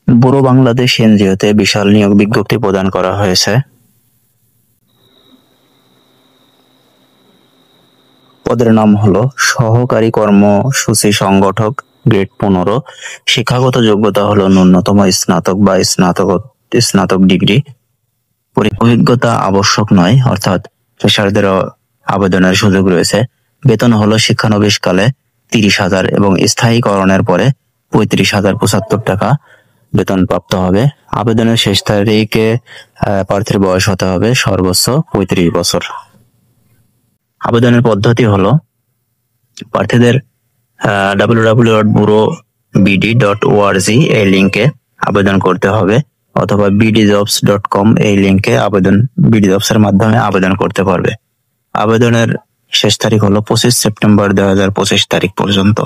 Bureau Bangladesh এনজিওতে বিশাল নিয়োগ বিজ্ঞপ্তি প্রদান করা হয়েছে। পদের নাম হলো সহকারী কর্মসূচি সংগঠক, গ্রেড 15। শিক্ষাগত যোগ্যতা হলো ন্যূনতম স্নাতক বা স্নাতক ডিগ্রি। অভিজ্ঞতা আবশ্যক নয়, অর্থাৎ ফ্রেশারদেরও আবেদনের সুযোগ রয়েছে। বেতন হলো শিক্ষানবিশকালে 30,000 এবং স্থায়ীকরণের পরে 35,075 টাকা বেতন প্রাপ্ত হবে। আবেদনের শেষ তারিখে প্রার্থীর বয়স হতে হবে সর্বোচ্চ 35 বছর। আবেদনের পদ্ধতি হলো প্রার্থীদের www.bureaubd.org এই লিঙ্কে আবেদন করতে হবে, অথবা bdjobs.com এই লিঙ্কে বিডি জবস এর মাধ্যমে আবেদন করতে পারবে। আবেদনের শেষ তারিখ হলো 25 সেপ্টেম্বর 2025 তারিখ পর্যন্ত।